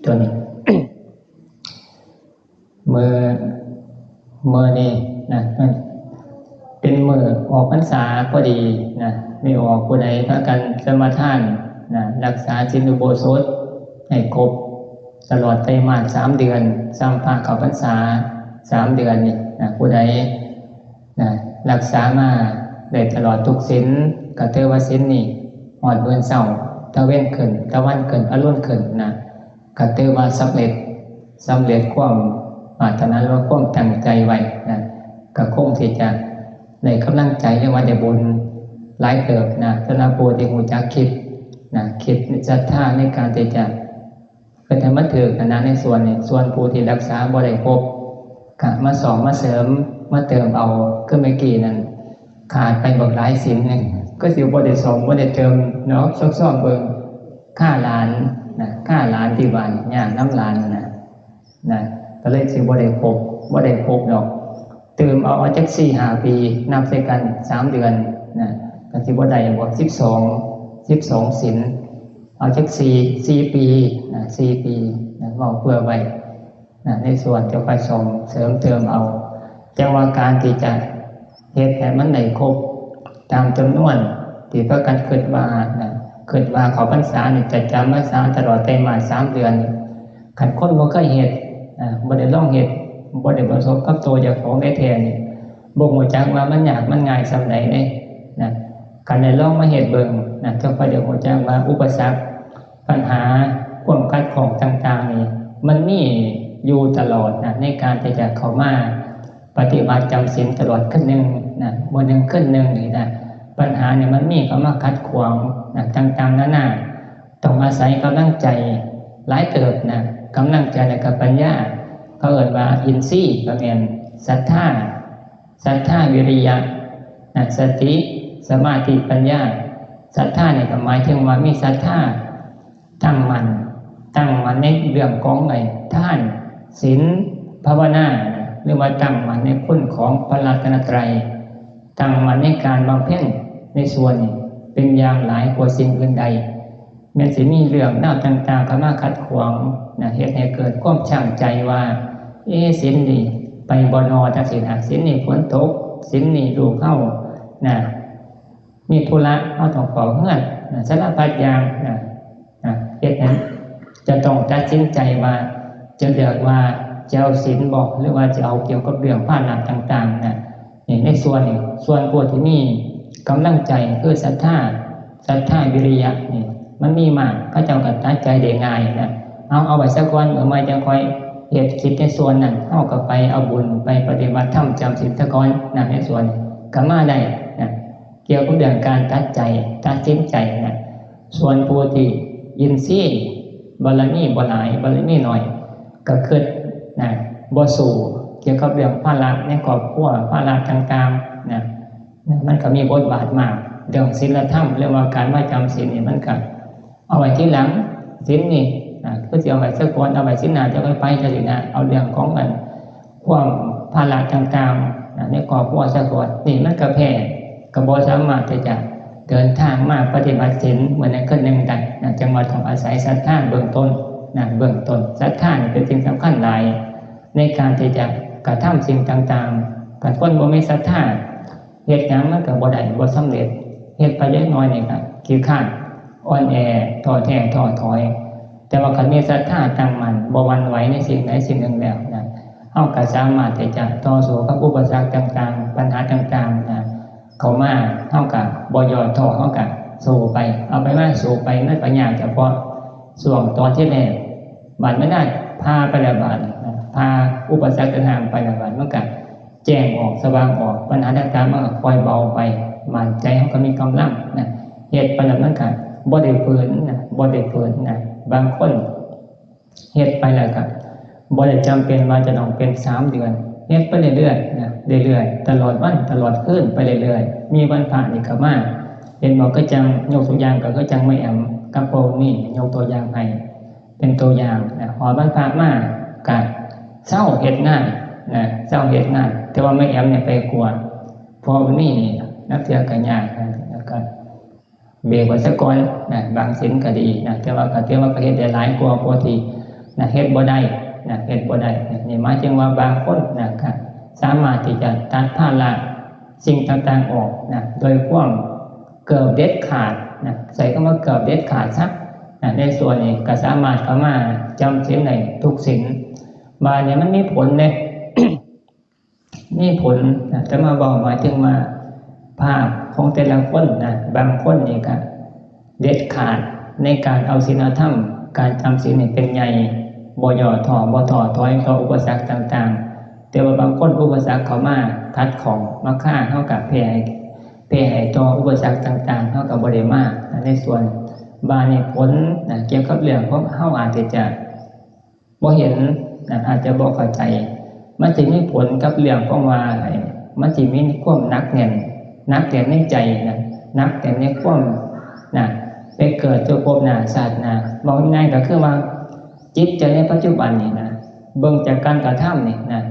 ตัวนี้ มือนี่นะเป็นมือออกพรรษาก็ดีนะไม่ออกผู้ใดพากันสมาทานนะรักษาศีลอุโบสถให้ครบตลอดไตรมาส3 เดือนสร้างพระเข้าพรรษา3 เดือนนี่นะผู้ใดนะรักษามาได้ตลอดทุกศีลก็ถือว่าศีลนี่ฮอดมื้อเช้าตะเว้นขึ้นตะวันขึ้นอรุณขึ้นนะก็ถือว่าสำเร็จความปรารถนาและความตั้งใจไว้นะก็คงที่จะในกำลังใจเรียกว่าได้บุญหลายเติบนะสำหรับผู้ที่รู้จักคิดศรัทธาในการที่จะเป็นธรรมะถือนะในส่วนผู้ที่รักษาบ่ได้ครบก็มาสอนมาเสริมมาเติมเอาคือเมื่อกี้นั้นขาดไปบักหลายศีลนึงก็สิบ่ได้สอนบ่ได้เติมเนาะซ่อมเบิ่งค่าหลานที่บ้านย่างน้ำหลานนะก็เลยสิบ่ได้ครบดอกเติมเอาจัก 4-5 ปีนับใส่กัน3 เดือนนะก็สิบ่ได้บ่12ศีลเอาจัก4ปีนะ4 ปีนะเว้าเพื่อไว้นะในส่วนจะไปส่งเสริมเติมเอาจังว่าการที่จะเฮ็ดให้มันได้ครบตามจำนวนที่พากันคิดว่าเข้าพรรษานี่จะจำพรรษาตลอดไตรมาส3 เดือนคันคนบ่เคยเฮ็ดบ่ได้ลองเฮ็ดบ่ได้ประสบกับตัวเจ้าของได้แท้นี่บ่รู้จักว่ามันยากมันง่ายส่ำใดเด้นะคันได้ลองมาเฮ็ดเบิ่งนะเจ้าก็ได้รู้จักว่าอุปสรรคปัญหาความขัดข้องต่างๆนี่มันมีอยู่ตลอดนะในการที่จะเข้ามาปฏิบัติจำศีลตลอดขึ้นนึงนะบ่นึงขึ้นนึงนี่นะปัญหาเนี่ยมันมีเข้ามาขัดขวางนะต่างๆนานาต้องอาศัยกำลังใจหลายเติบนะกำลังใจและกับปัญญาเขาเอ่ยว่าอินทรีย์ก็แม่นศรัทธาวิริยะนะสติสมาธิปัญญาศรัทธาเนี่ยก็หมายถึงว่ามีศรัทธาตั้งมั่นในเรื่องของทานศีลภาวนาหรือว่าตั้งมั่นในคุณของพระรัตนตรัยตั้งมั่นในการบำเพ็ญในส่วนนี้เป็นอย่างหลายกว่าสิ่งอื่นใดแม้สิมีเรื่องราวต่างๆเข้ามาขัดขวางนะเฮ็ดให้เกิดความช่างใจว่าศีลนี่ไปบ่นอจังซี่นะศีลนี่ฝนตกศีลนี่ลูกเฮานะมีธุระเฮาต้องเฝ้าเฮือนนะสารพัดอย่างนะเฮ็ดให้จะต้องตัดสินใจว่าจะเลือกว่าจะเอาศีลบ่หรือว่าจะเอาเกี่ยวกับเรื่องภาระต่างๆนะนี่ในส่วนผู้ที่มีกำลังใจคือศรัทธาวิริยะนี่มันมีมากเขาเจ้าก็ตัดใจได้ง่ายนะเอาไว้สักวันเมื่อไม่จะค่อยเหตุคิดในส่วนนั้นเอาก็ไปเอาบุญไปปฏิบัติธรรมจำศีลตะกอนนะในส่วนก็มาได้นะเกี่ยวกับเรื่องการตัดสินใจนะส่วนผู้ที่ยินซี่บารมีบ่หลายบารมีน้อยก็คิดนะบ่สู่เกี่ยวกับเรื่องภาระในครอบครัวภาระต่างๆนะมันก็มีบทบาทมากเรื่องศีลธรรมเรื่องว่าการว่าจำศีลนี่มันก็เอาไว้ที่หลังศีลนี่ก็จะเอาไว้สักวันเอาไว้ศีลหน้าจะไปจะสินะเอาเรื่องของมันความภาระต่างๆในครอบครัวสักวันนี่มันก็แพ้ก็บ่สามารถที่จะเดินทางมาปฏิบัติศีลเหมือนในขึ้นหนึ่งได้จังหวัดของอาศัยศรัทธาเบื้องต้นศรัทธาเป็นสิ่งสำคัญหลายในการที่จะกระทำสิ่งต่างๆการคนบ่มีศรัทธาเหตุการณ์มันก็บ่ได้บ่สำเร็จเหตุไปเล็กน้อยนี่ก็ขี้คร้านอ่อนแอท้อแท้ท้อถอยแต่ว่าคันมีศรัทธาตั้งมั่นบ่หวั่นไหวในสิ่งใดสิ่งหนึ่งแล้วนะเฮาก็สามารถที่จะต่อสู้กับอุปสรรคต่างๆปัญหาต่างๆนะเข้ามาเฮาก็บ่ย่อท้อเฮาก็สู้ไปเอาไปมาสู้ไปนั่นก็ยากเฉพาะช่วงตอนที่แรกบัดไม่ได้พาไปแล้วบัดพาอุปสรรคต่างๆไปแล้วบัดมันก็แจ้งออกสว่างออกปัญหาต่างๆมันก็ค่อยเบาไปมั่นใจเฮาก็มีกำลังนะเฮ็ดไปแล้วมันก็บ่ได้ฝืนนะบางคนเฮ็ดไปแล้วก็บ่ได้จำเป็นว่าจะต้องเป็น3 เดือนเฮ็ดไปเรื่อยๆนะเรื่อยๆตลอดวันตลอดคืนไปเรื่อยๆมีวันพระนี่ก็มาเห็นบอกก็จังยกตัวอย่างก็จังไม่แอมกับโปนี่ยกตัวอย่างให้เป็นตัวอย่างนะหอวันพระมาก็เช้าเฮ็ดงานนะเช้าเฮ็ดงานแต่ว่าไม่แอมเนี่ยไปกวนพอวันนี้นักเที่ยวก็ยากนะแล้วก็เบรกไว้สักก่อนนะบางศีลก็ดีนะแต่ว่าก็ถือว่าก็เฮ็ดได้หลายกว่าปกติ นะเฮ็ดบ่ได้นะเฮ็ดบ่ได้นี่หมายถึงว่าบางคนนะครับสามารถที่จะตัดภาระสิ่งต่างๆออกนะโดยความเกิดเด็ดขาดนะใส่คำว่าเกิดเด็ดขาดซักนะในส่วนนี้ก็สามารถเข้ามาจำศีลในทุกศีลบาเนี่ยมันมีผลเนี่ย มีผลนะจะมาบอกหมายถึงว่าภาพของแต่ละคนนะบางคนนี่ก็เด็ดขาดในการเอาศีลธรรมการจำศีลเป็นใหญ่บ่ย่อท้อบ่ท้อถอยต่ออุปสรรคต่างๆแต่ว่าบางคนอุปสรรคเข้ามาทัดของมาฆ่าเท่ากับแพ้ต่ออุปสรรคต่างๆเท่ากับบ่ได้มากในส่วนบาเนี่ยผลนะเกี่ยวกับเรื่องของเฮาอาจจะบ่เห็นนะอาจจะบ่เข้าใจมันจะมีผลกับเรื่องของว่ามันจะมีความหนักแน่นในใจนะหนักแน่นในความนะไปเกิดเจ้าภพหน้าชาติหน้าบอกง่ายๆก็คือว่าจิตใจในปัจจุบันนี่นะเบิ่งจากการกระทำนี่นะ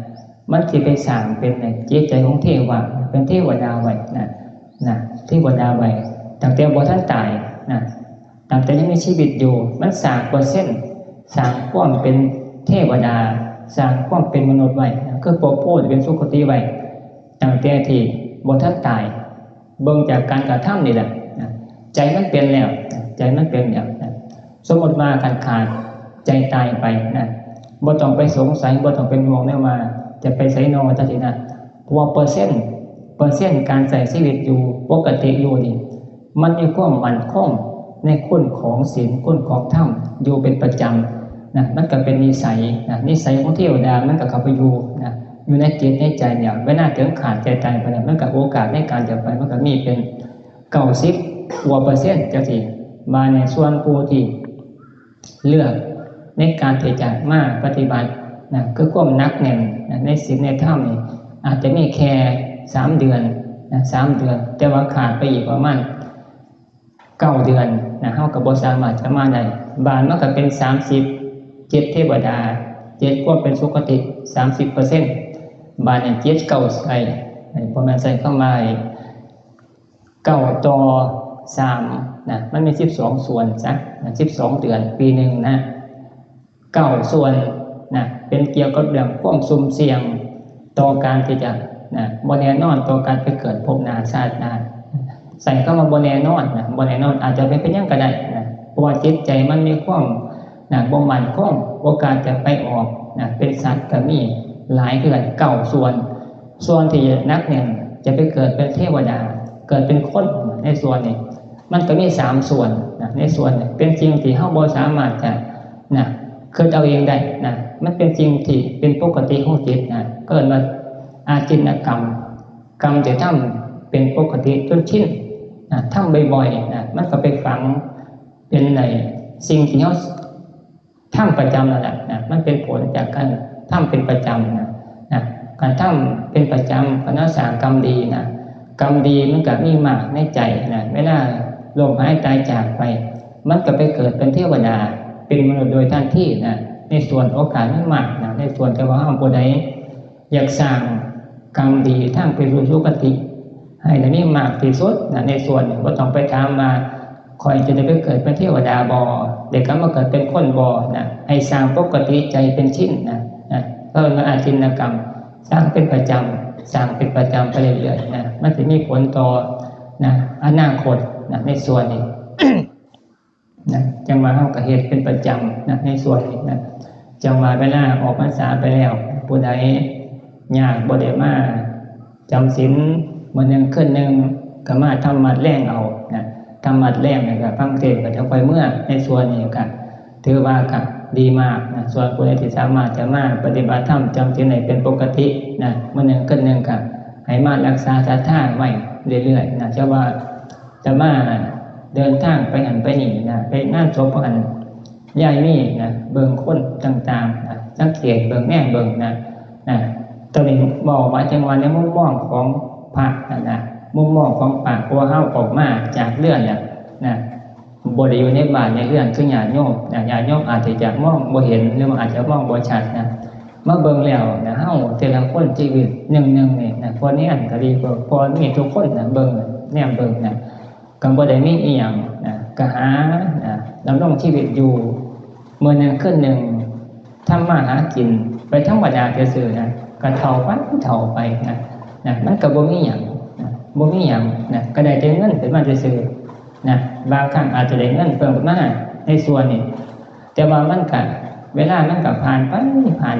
มันสิไปสร้างเป็นจิตใจของเทวะเป็นเทวดาไว้นะเทวดาไว้ตั้งแต่บ่ทันตายนะตั้งแต่ยังมีชีวิตอยู่มันสร้างเปอร์เซ็นต์สร้างความเป็นเทวดาสร้างความเป็นมนุษย์ไว้คือปกโพธิเป็นสุคติไว้ตั้งแต่ที่บ่ทันตายเบิ่งจากการกระทำนี่แหละใจมันเป็นแล้วใจมันเป็นแล้วสมมติมาขาดใจตายไปนะบ่ต้องไปสงสัยบ่ต้องเป็นห่วงแน่ว่าจะไปไสนอจังซี่นะเพราะว่าเปอร์เซ็นต์การใช้ชีวิตอยู่ปกติอยู่นี่มันมีความมั่นคงในคุณของศีลคุณของธรรมอยู่เป็นประจำนะมันก็เป็นนิสัยนะนิสัยของเทวดามันก็เข้าไปอยู่นะอยู่ในจิตในใจเนี่ยเวลาถึงขาดใจตายไปเนี่ยมันก็โอกาสในการจะไปมันก็มีเป็น90%จังซี่มาในส่วนผู้ที่เลือกในการที่จะมาปฏิบัตินะคือความหนักแน่นนะในศีลในธรรมนี่อาจจะมีแค่3 เดือนนะ3 เดือนแต่ว่าขาดไปอีกประมาณ9 เดือนนะเฮาก็บ่สามารถจะมาได้บานมันก็เป็น30 7เทวดา7ก็เป็นสุคติ 30% บานเนี่ย7 9ใส่บ่แม่นใส่เข้ามา9 ต่อ 3นะมันมี12 ส่วนซะ12 เดือนปีหนึ่งนะ9 ส่วนนะเป็นเกี่ยวกับเรื่องความสุ่มเสี่ยงต่อการที่จะนะบ่แน่นอนต่อการไปเกิดภพหน้าชาติหน้าใส่เข้ามาบ่แน่นอนนะบ่แน่นอนอาจจะเป็นหยังก็ได้นะเพราะว่าจิตใจมันมีความนะบ่มั่นคงโอกาสจะไปออกนะเป็นสัตว์ก็มีหลายคือกัน9 ส่วนที่นักเนี่ยจะไปเกิดเป็นเทวดาเกิดเป็นคนในส่วนนี้มันก็มี3 ส่วนนะในส่วนนี้เป็นจริงที่เฮาบ่สามารถจะนะคิดเอาเองได้นะมันเป็นจริงที่เป็นปกติของจิตนะเกิดมาอาจินกรรมจะทำเป็นปกติจนชินนะทำบ่อยๆนะมันก็ไปฝังเป็นในสิ่งที่เฮาทำประจำนั่นแหละนะมันเป็นผลจากการทำเป็นประจำนะการทำเป็นประจำก็น่าสร้างกรรมดีนะกรรมดีมันก็มีมากในใจนะเวลาลมหายใจจากไปมันก็ไปเกิดเป็นเทวดาเป็นมนุษย์โดยทันทีนะในส่วนโอกาสมันมากนะในส่วนแต่ว่าห้ามผู้ใดอยากสร้างกรรมดีทั้งไปสู่สุคติให้ได้มีมากที่สุดนะในส่วนบ่ต้องไปถามมาคอยจะได้ไปเกิดเป็นเทวดาบ่เด็กก็มาเกิดเป็นคนบ่นะให้สร้างปกติใจเป็นชิ้นนะก็มาอาจินกรรมสร้างเป็นประจำไปเรื่อยๆนะมันจะมีผลต่อนะอนาคตนะในส่วนนี้ นะจังมาเฮาก็เฮ็ดเป็นประจำนะในส่วนนี้นะจังมาเวลาออกพรรษาไปแล้วผู้ใดยากบ่ได้มาจำศีลมื้อนึงคืนนึงก็มาทำมัดแรงเอานะทำมัดแรงนี่ก็ฟังเทศน์ก็จะไปเมื่อในส่วนนี้ก็ถือว่าก็ดีมากนะส่วนผู้ใดที่สามารถจะมาปฏิบัติธรรมจำศีลให้เป็นปกตินะมื้อนึงคืนนึงก็ให้มารักษาศรัทธาไว้เรื่อยๆนะจะว่าจะมาเดินทางไปหันไปนี่นะไปงานศพกันยายมีนะเบิ่งคนต่างๆนะสังเกตเบิ่งแง่เบิ่งนะตอนนี้บอกมาจังหวะในมุมมองของพระนะมุมมองของปากตัวเฮาออกมาจากเรื่องเนี่ยนะบ่ได้อยู่ในบ้านในเรื่องคือญาติโยมญาติโยมอาจจะมองบ่เห็นหรือว่าอาจจะมองบ่ชัดนะมาเบิ่งแล้วนะเฮาแต่ละคนชีวิตหนึ่งนี่นะพอนี้อันก็ดีกว่าพอมีทุกคนนะเบิ่งแนมเบิ่งนะก็บ่ได้มีอีหยังนะก็หาดำรงชีวิตอยู่มื้อนึงคืนนึง ำมาหากินไปธรรมดาซื่อๆนะก็เฒ่าไปนะมันก็บ่มีหยังนะบ่มีหยังนะก็ได้แต่เงินขึ้นมาซื่อๆนะบางครั้งอาจจะได้เงินเพิ่มขึ้นมาในส่วนนี้แต่ว่ามันก็เวลามันก็ผ่านไปนะผ่า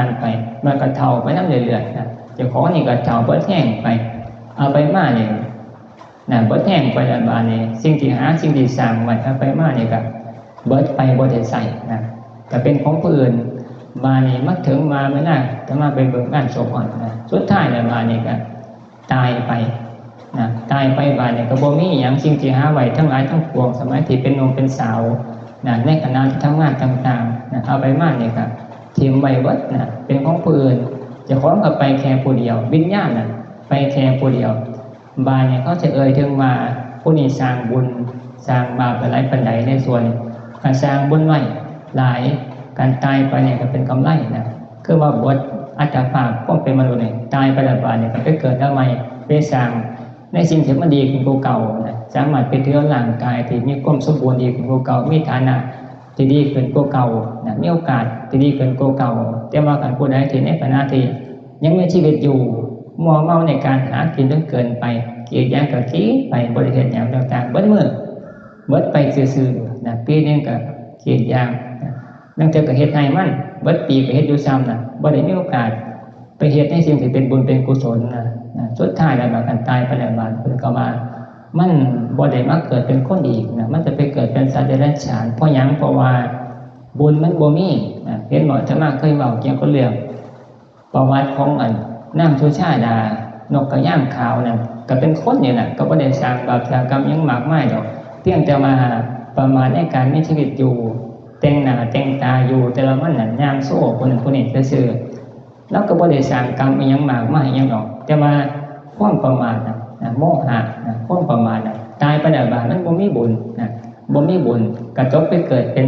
นไปมันก็เฒ่าไปนำเรื่อยๆนะเจ้าของนี่ก็เฒ่าเบิดแห้งไปเอาไปมานี่นะเบิดแห้งไปแล้วบาดนี้สิ่งที่หาสิ่งที่สร้างไว้เอาไปมานี่ก็เบิดไปบ่ได้ใช้นะก็เป็นของผู้อื่นบาดนี้มาถึงมาไม่น่าจะมาไปเบิ่งงานศพก่อนนะสุดท้ายแล้วบาดนี้ก็ตายไปนะตายไปบาดนี้ก็บ่มีหยังสิ่งที่หาไว้ทั้งหลายทั้งปวงสมัยที่เป็นหนุ่มเป็นสาวนะในคณะที่ทำงานต่างๆนะเอาไปมานี่ก็ทิ่มไว้เบิดนะเป็นของผู้อื่นเจ้าของก็ไปแค่ผู้เดียววิญญาณน่ะไปแค่ผู้เดียวบาดนี้เขาจะเอ่ยถึงว่าผู้นี้สร้างบุญสร้างบาปหลายปานใดในส่วนการสร้างบุญไว้หลายการตายไปเนี่ยก็เป็นกำไรนะคือว่าบทอัตภาพก็เป็นมนุษย์เนี่ยตายไปแล้วบาดเนี่ยก็ไปเกิดได้ใหม่ไปสร้างในสิ่งที่มันดีขึ้นกว่าเก่านะสามารถไปเทื่อร่างกายที่มีความสมบูรณ์ดีขึ้นกว่าเก่ามีฐานะที่ดีขึ้นกว่าเก่านะมีโอกาสที่ดีขึ้นกว่าเก่าแต่ว่าการผู้ใดที่ในขณะที่ยังมีชีวิตอยู่มัวเมาในการหากินจนเกินไปเกี่ยวกับกับขี้ไปบริเหตุอย่างต่างๆเบิดมือเบิดไปซื่อๆนะปีนึงก็เกี่ยวอย่างนั่งเจอกับเหตุให้มันเบิดปีกับเหตุอยู่ซ้ำนะบ่ได้มีโอกาสไปเหตุในสิ่งที่เป็นบุญเป็นกุศลนะสุดท้ายแล้วบากันตายไปแล้วบาเพิ่นก็มามันบ่ได้มาเกิดเป็นคนอีกนะมันจะไปเกิดเป็นสัตว์เดรัจฉานเพราะหยังเพราะว่าบุญมันบ่มีนะเห็นบ่จะมาเคยเว้าเกี่ยวกับเรื่องประวัติของนางสุชาดานกกระย่างขาวนะก็เป็นคนนี่แหละก็บ่ได้สร้างบาปสร้างกรรมยังมากมายดอกเพียงแต่มาประมาณในการมีชีวิตอยู่แต่งหน้าแต่งตาอยู่แต่ละมันน่ะย่างโซ่คนนึงคนนี้ซื่อๆแล้วก็บ่ได้สร้างกรรมอีหยังมากมายหยังดอกแต่ว่าความประมาทนะโมหะนะความประมาทนะตายไปแล้วบาดมันบ่มีบุญนะบ่มีบุญกระจบไปเกิดเป็น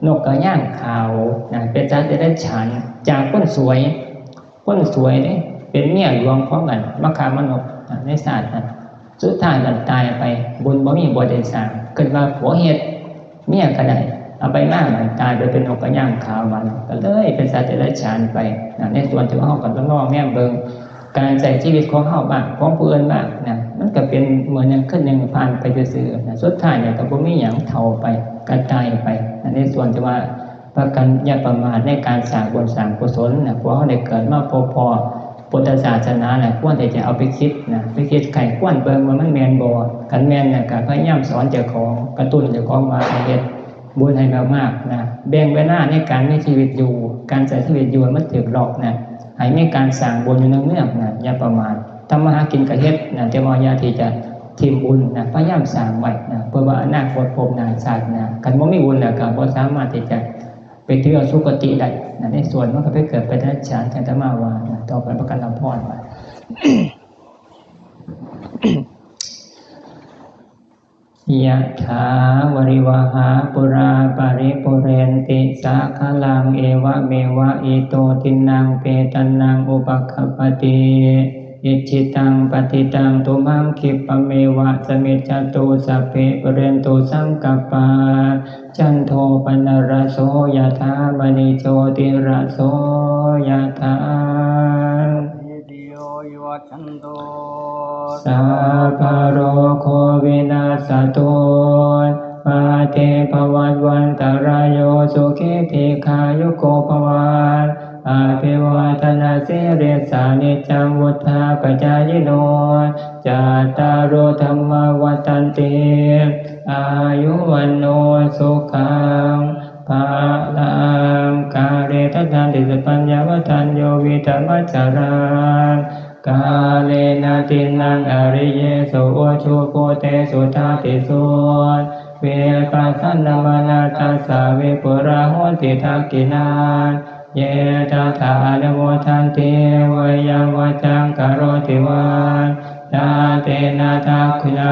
นกกระย่างขาวนะเป็นสัตว์เดรัจฉานจากคนสวยนี่เป็นเมียหลวงของกันมคามนกในศาสตร์นะสุดท้ายมันตายไปบุญบ่มีบ่ได้สร้างเกิดมาผัวเฮ็ดเมียก็ได้เอาไปหน้ามันตายไปเป็นนกกระย่างขาวมันก็เลยเป็นสัตว์เดรัจฉานไปในส่วนที่เฮาก็ต้องแม่เบิ่งการใช้ชีวิตของเฮาบ้างของผู้อื่นบ้างนะมันก็เป็นเหมือนอย่างขึ้นอย่างผ่านไปซื่อๆนะสุดท้ายเนี่ยก็บ่มีหยังเฒ่าไปกระจายไปในส่วนที่ว่าประกันอย่าประมาทในการสร้างบุญสร้างกุศลนะเพราะเฮาได้เกิดมาพอพุทธศาสนาน่ะควรที่จะเอาไปคิดนะไปคิดไขควรเบิ่งว่ามันแม่นบ่คันแม่นน่ะก็พยายามสอนเจ้าของกระตุ้นเจ้าของว่าให้เฮ็ดบุญให้มากๆนะแบ่งเวลาในการมีชีวิตอยู่การใช้ชีวิตอยู่มันถูกหลอกนะให้มีการสร้างบุญอยู่เนืองๆนะอย่าประมาททำมาหากินก็เฮ็ดนะแต่ว่าอย่าที่จะทิ่มบุญนะพยายามสร้างไว้นะเพื่อว่าอนาคตภพหน้าชาติหน้าคันบ่มีบุญแล้วก็บ่สามารถที่จะไปเที่ยวสุคติได้นะในส่วนมันก็ไปเกิดเป็นราชาจันทมาว่านะต่อไปประกันรับพรว่า ยะถาวริวหาปุราปาริปุเรนติสาคลังเอวะเมวะอิโตทินังเปตันนังอุปคัปปติอิจิตังปฏิตังตุมังคิปะเมวะสมิจจตุสัพเพปุเรนตุสังกัปปาจันโทปนรโสยะถามณิโชติรโสยะถาสัพพะโรโควินาศตุปาเตภวัตวันตรายโยสุขิติขายุโกภวาอาภิวาทนาสิริสานิจังวุฒาปจายโนจัตตารโอธรรมวัฏันติอายุวันโนสุขังภาลังกาเรตันติสปัญญาวัฏัญโยวิธรรมจารังกาเลนะตินังอริเยสุโอชุโกเตสุตาติสุเวปัสสนามานาตัสสะเวปุระโหติทักขินาเยตถานะโมทันติวยังวัจังกโรติวานาเตนะทักขินา